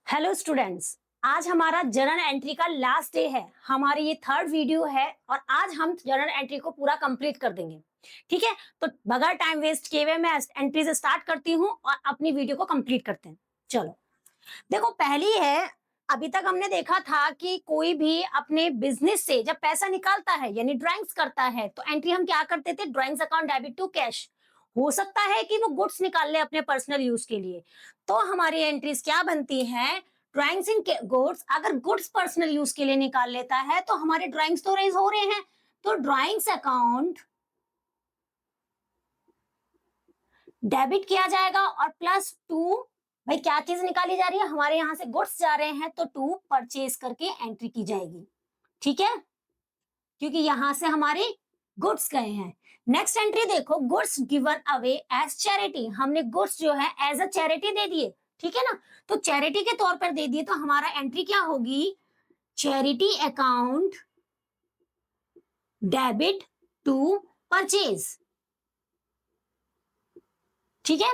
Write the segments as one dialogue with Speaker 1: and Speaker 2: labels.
Speaker 1: Hello students. आज हमारा journal entry का लास्ट डे है। हमारी ये थर्ड वीडियो है और आज हम जर्नल एंट्री को पूरा कंप्लीट कर देंगे। ठीक है, तो बगैर टाइम वेस्ट किए हुए मैं एंट्री से स्टार्ट करती हूँ और अपनी वीडियो को कंप्लीट करते हैं। चलो देखो, पहली है, अभी तक हमने देखा था कि कोई भी अपने बिजनेस से जब पैसा निकालता है यानी ड्राइंग्स करता है तो एंट्री हम क्या करते थे, drawings account debit to cash. हो सकता है कि वो गुड्स निकाल ले अपने पर्सनल यूज के लिए, तो हमारी एंट्रीज क्या बनती है, ड्राइंग्स इन गुड्स। अगर गुड्स पर्सनल यूज के लिए निकाल लेता है तो हमारे ड्राइंग्स तो रेज हो रहे हैं, तो ड्राइंग्स अकाउंट डेबिट किया जाएगा और प्लस टू, भाई क्या चीज निकाली जा रही है, हमारे यहां से गुड्स जा रहे हैं तो टू परचेज करके एंट्री की जाएगी। ठीक है, क्योंकि यहां से हमारे गुड्स गए हैं। नेक्स्ट एंट्री देखो, goods given away as charity. हमने गुड्स जो है एज अ चैरिटी दे दिए, ठीक है ना, तो चैरिटी के तौर पर दे दिए, तो हमारा एंट्री क्या होगी, charity account debit to purchase. ठीक है,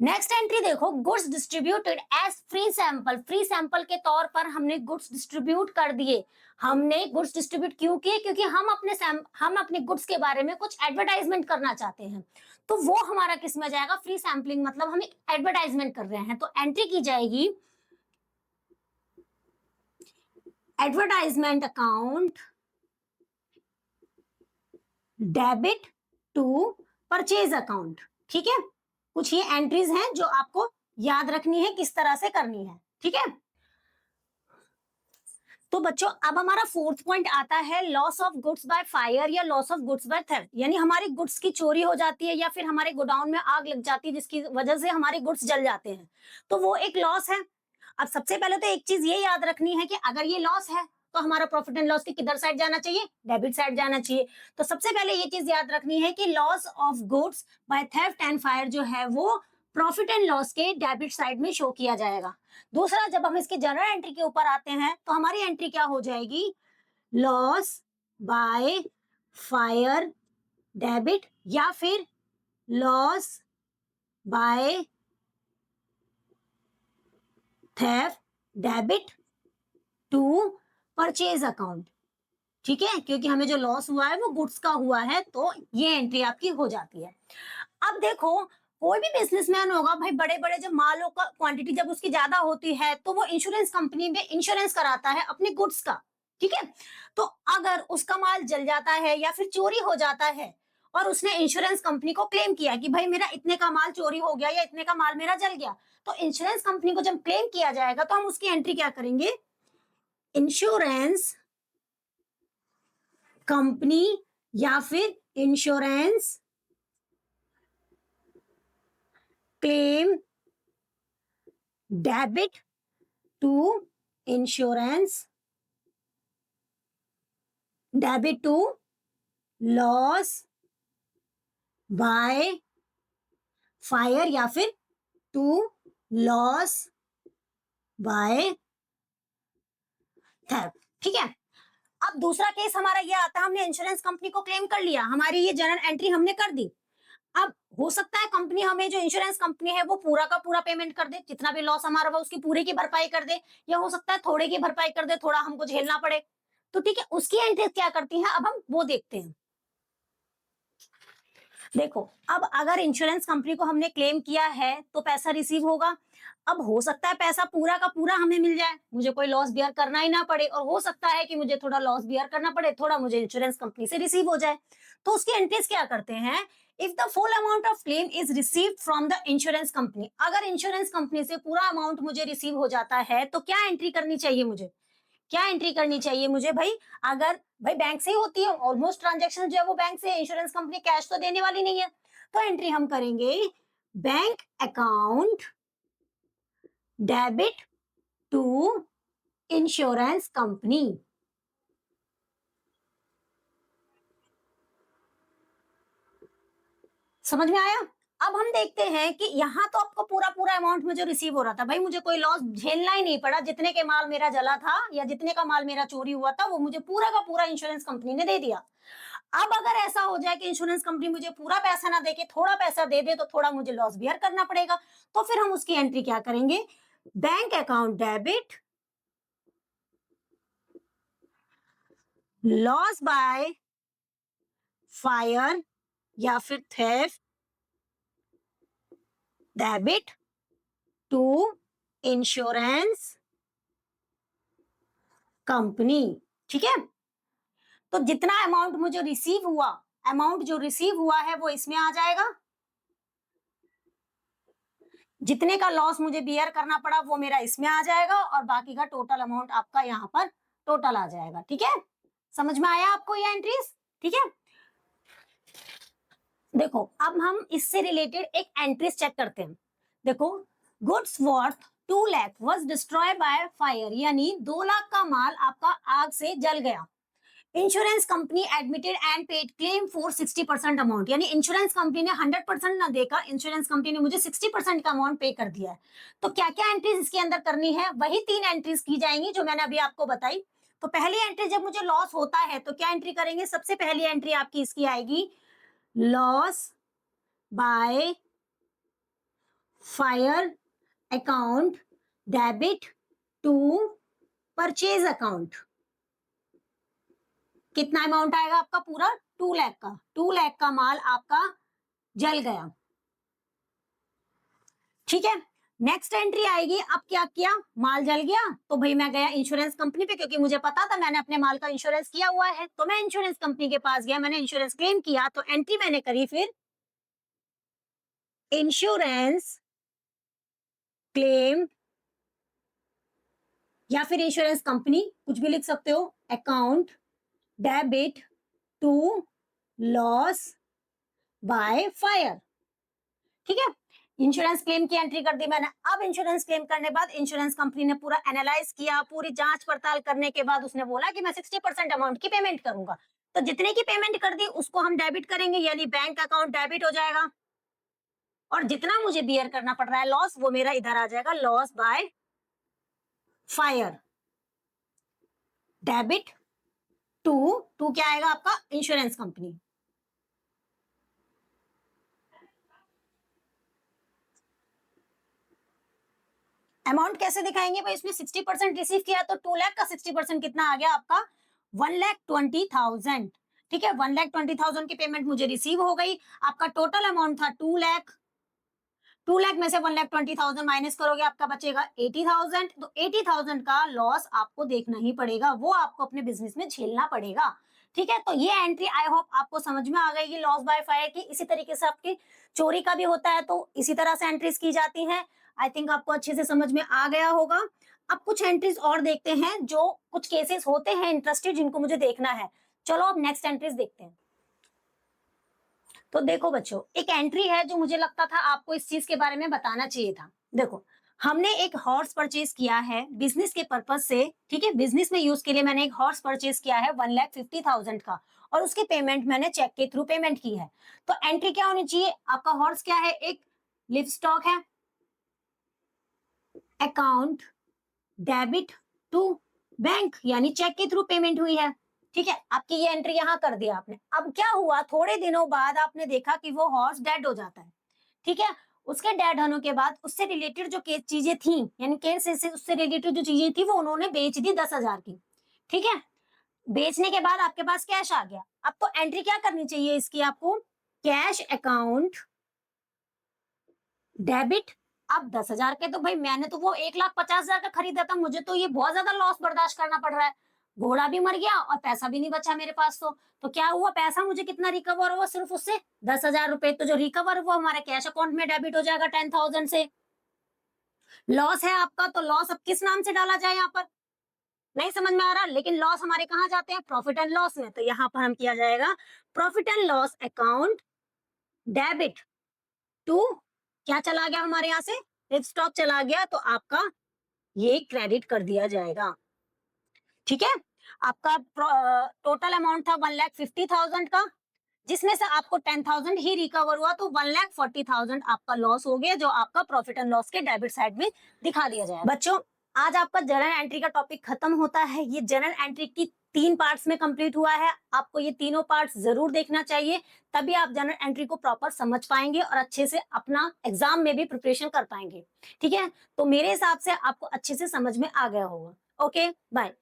Speaker 1: नेक्स्ट एंट्री देखो, goods distributed as free sample. Free sample के तौर पर हमने गुड्स डिस्ट्रीब्यूट कर दिए। हमने गुड्स डिस्ट्रीब्यूट क्यों किए, क्योंकि हम अपने गुड्स के बारे में कुछ एडवर्टाइजमेंट करना चाहते हैं, तो वो हमारा किस में जाएगा, फ्री सैंपलिंग, मतलब हम एडवर्टाइजमेंट कर रहे हैं, तो एंट्री की जाएगी advertisement account debit to purchase account. ठीक है, कुछ ये एंट्रीज हैं जो आपको याद रखनी है, किस तरह से करनी है। ठीक है, तो बच्चों अब हमारा फोर्थ पॉइंट आता है, loss of goods by fire या loss of goods by theft. यानी हमारी गुड्स की चोरी हो जाती है या फिर हमारे गोडाउन में आग लग जाती है जिसकी वजह से हमारे गुड्स जल जाते हैं, तो वो एक लॉस है। अब सबसे पहले तो एक चीज ये याद रखनी है कि अगर ये लॉस है तो हमारा प्रॉफिट एंड लॉस की किधर साइड जाना चाहिए, डेबिट साइड जाना चाहिए। तो सबसे पहले ये चीज याद रखनी है कि loss of goods by theft and fire जो है वो प्रॉफिट एंड लॉस के डेबिट साइड में शो किया जाएगा। दूसरा, जब हम इसके जर्नल एंट्री के ऊपर आते हैं तो हमारी एंट्री क्या हो जाएगी, लॉस बाय फायर डेबिट या फिर loss by theft debit to purchase account. ठीक है, क्योंकि हमें जो लॉस हुआ है वो गुड्स का हुआ है, तो ये एंट्री आपकी हो जाती है। अब देखो, कोई भी बिजनेसमैन होगा भाई, बड़े बड़े जब मालों का क्वांटिटी जब उसकी ज्यादा होती है तो वो इंश्योरेंस कंपनी में इंश्योरेंस कराता है अपने गुड्स का। ठीक है, तो अगर उसका माल जल जाता है या फिर चोरी हो जाता है और उसने इंश्योरेंस कंपनी को क्लेम किया कि भाई मेरा इतने का माल चोरी हो गया या इतने का माल मेरा जल गया, तो इंश्योरेंस कंपनी को जब क्लेम किया जाएगा तो हम उसकी एंट्री क्या करेंगे, इंश्योरेंस कंपनी या फिर insurance claim debit to insurance debit to loss by fire या फिर टू लॉस बाय थेफ्ट। ठीक है, अब दूसरा केस हमारा ये आता है, हमने इंश्योरेंस कंपनी को क्लेम कर लिया, हमारी ये जर्नल एंट्री हमने कर दी। अब हो सकता है कंपनी हमें, जो इंश्योरेंस कंपनी है वो पूरा का पूरा पेमेंट कर दे, जितना भी लॉस हमारा हुआ उसकी पूरे की भरपाई कर दे, या हो सकता है थोड़े की भरपाई कर दे, थोड़ा हमको झेलना पड़े। तो ठीक है, उसकी एंट्री क्या करती है, अब हम वो देखते हैं। देखो, अब अगर इंश्योरेंस कंपनी को हमने क्लेम किया है तो पैसा रिसीव होगा। अब हो सकता है पैसा पूरा का पूरा हमें मिल जाए, मुझे कोई लॉस बियर करना ही ना पड़े, और हो सकता है कि मुझे थोड़ा लॉस बियर करना पड़े, थोड़ा मुझे इंश्योरेंस कंपनी से रिसीव हो जाए। तो उसकी एंट्रीज क्या करते हैं, if the full amount of claim is received from the insurance company. अगर इंश्योरेंस कंपनी से पूरा अमाउंट मुझे रिसीव हो जाता है तो क्या एंट्री करनी चाहिए मुझे, क्या एंट्री करनी चाहिए मुझे भाई, अगर भाई बैंक से ही होती है ऑलमोस्ट ट्रांजैक्शन जो है वो बैंक से, इंश्योरेंस कंपनी कैश तो देने वाली नहीं है, तो एंट्री हम करेंगे bank account debit to insurance company. समझ में आया। अब हम देखते हैं कि यहाँ तो आपको पूरा पूरा अमाउंट मुझे रिसीव हो रहा था, भाई मुझे कोई लॉस झेलना ही नहीं पड़ा, जितने के माल मेरा जला था या जितने का माल मेरा चोरी हुआ था वो मुझे पूरा का पूरा इंश्योरेंस कंपनी ने दे दिया। अब अगर ऐसा हो जाए कि इंश्योरेंस कंपनी मुझे पूरा पैसा ना देके थोड़ा पैसा दे दे, तो थोड़ा मुझे लॉस बियर करना पड़ेगा, तो फिर हम उसकी एंट्री क्या करेंगे, bank account debit, loss by fire या फिर theft debit to insurance company. ठीक है, तो जितना अमाउंट मुझे रिसीव हुआ, अमाउंट जो रिसीव हुआ है वो इसमें आ जाएगा, जितने का लॉस मुझे बियर करना पड़ा वो मेरा इसमें आ जाएगा, और बाकी का टोटल अमाउंट आपका यहाँ पर टोटल आ जाएगा। ठीक है, समझ में आया आपको ये एंट्रीज? ठीक है, देखो अब हम इससे रिलेटेड एक एंट्रीज चेक करते हैं। देखो, goods worth 2 lakh was destroy by fire, यानी 2 लाख का माल आपका आग से जल गया। Insurance company admitted and paid claim for 60% amount, यानी इंश्योरेंस कंपनी ने 100% ना देकर इंश्योरेंस कंपनी ने मुझे 60% का अमाउंट पे कर दिया है। तो क्या क्या एंट्रीज इसके अंदर करनी है? वही 3 एंट्रीज की जाएंगी जो मैंने अभी आपको बताई। तो पहली एंट्री, जब मुझे लॉस होता है तो क्या एंट्री करेंगे? सबसे पहली एंट्री आपकी इसकी आएगी, loss by fire account debit to purchase account. कितना अमाउंट आएगा आपका? पूरा 2 लाख का। 2 लाख का माल आपका जल गया। ठीक है, नेक्स्ट एंट्री आएगी, अब क्या किया? माल जल गया तो भाई मैं गया इंश्योरेंस कंपनी पे, क्योंकि मुझे पता था मैंने अपने माल का इंश्योरेंस किया हुआ है, तो मैं इंश्योरेंस कंपनी के पास गया, मैंने इंश्योरेंस क्लेम किया। तो एंट्री मैंने करी फिर इंश्योरेंस क्लेम, या फिर इंश्योरेंस कंपनी, कुछ भी लिख सकते हो, account debit to loss by fire. ठीक है, इंश्योरेंस क्लेम की एंट्री कर दी मैंने। अब इंश्योरेंस क्लेम करने बाद इंश्योरेंस कंपनी ने पूरा एनालाइज किया, पूरी जांच पड़ताल करने के बाद उसने बोला कि मैं 60% अमाउंट की पेमेंट करूंगा। तो जितने की पेमेंट कर दी उसको हम डेबिट करेंगे, यानी बैंक अकाउंट डेबिट हो जाएगा, और जितना मुझे बियर करना पड़ रहा है लॉस वो मेरा इधर आ जाएगा, loss by fire debit to क्या आएगा आपका? Insurance company. अमाउंट कैसे दिखाएंगे भाई? इसमें 60% रिसीव किया तो 2 लाख का 60% कितना आ गया आपका? 1,20,000। ठीक है, 1,20,000 की पेमेंट मुझे रिसीव हो गई। आपका टोटल अमाउंट था 2 लाख। 2 लाख में से 1,20,000 माइनस करोगे, आपका बचेगा 80,000। तो 80,000 का लॉस आपको देखना ही पड़ेगा, वो आपको अपने बिजनेस में झेलना पड़ेगा। ठीक है, तो ये एंट्री आई होप आपको समझ में आ गई, लॉस बाय फायर की। इसी तरीके से आपकी चोरी का भी होता है तो इसी तरह से एंट्रीज की जाती है। आई थिंक आपको अच्छे से समझ में आ गया होगा। अब कुछ एंट्रीज और देखते हैं, जो कुछ केसेस होते हैं इंटरेस्टेड, जिनको मुझे देखना है। चलो अब नेक्स्ट एंट्रीज देखते हैं। तो देखो बच्चों, एक एंट्री है जो मुझे लगता था आपको इस चीज के बारे में बताना चाहिए था। देखो, हमने एक हॉर्स परचेज किया है बिजनेस के पर्पज से। ठीक है, बिजनेस में यूज के लिए मैंने एक हॉर्स परचेज किया है 1,50,000 का, और उसकी पेमेंट मैंने चेक के थ्रू पेमेंट की है। तो एंट्री क्या होनी चाहिए? आपका हॉर्स क्या है? एक लिव स्टॉक है, अकाउंट डेबिट टू बैंक, यानी चेक के थ्रू पेमेंट हुई है। ठीक है, आपकी ये एंट्री यहां कर दिया आपने। अब क्या हुआ, थोड़े दिनों बाद आपने देखा कि वो हॉर्स डेड हो जाता है। ठीक है, उसके डेड होने के बाद उससे रिलेटेड जो चीजें थी, यानी केस से उससे रिलेटेड जो चीजें थी वो उन्होंने बेच दी 10,000 की। ठीक है, बेचने के बाद आपके पास कैश आ गया। अब तो एंट्री क्या करनी चाहिए इसकी आपको? Cash account debit. अब 10,000 के, तो भाई मैंने तो वो 1,50,000 का खरीदा था, मुझे तो ये बहुत ज्यादा लॉस बर्दाश्त करना पड़ रहा है। घोड़ा भी मर गया और पैसा भी नहीं बचा मेरे पास। तो क्या हुआ, पैसा मुझे कितना रिकवर हुआ? सिर्फ उससे 10,000 रुपए। तो जो रिकवर हुआ हमारे कैश अकाउंट में डेबिट हो जाएगा 10,000 से। लॉस है आपका, तो लॉस अब किस नाम से डाला जाए? यहाँ पर नहीं समझ में आ रहा, लेकिन लॉस हमारे कहाँ जाते हैं? प्रॉफिट एंड लॉस में। तो यहाँ पर हम किया जाएगा profit and loss account debit to, क्या चला गया हमारे यहाँ से? लिव स्टॉक चला गया, तो आपका ये क्रेडिट कर दिया जाएगा। ठीक है, आपका टोटल अमाउंट था 1,50,000 का, जिसमें से आपको 10,000 ही रिकवर हुआ, तो 1,40,000 आपका लॉस हो गया, जो आपका प्रॉफिट एंड लॉस के डेबिट साइड में दिखा दिया जाएगा। बच्चों, आज आपका जर्नल एंट्री का टॉपिक खत्म होता है। ये जर्नल एंट्री की 3 पार्ट्स में कंप्लीट हुआ है। आपको ये तीनों पार्ट्स ज़रूर देखना चाहिए, तभी आप जनरल एंट्री को प्रॉपर समझ पाएँगे और अच्छे से अपना एग्ज़ाम में भी प्रिपरेशन कर पाएँगे। ठीक है? तो मेरे हिसाब से आपको अच्छे से समझ में आ गया होगा। Okay, bye.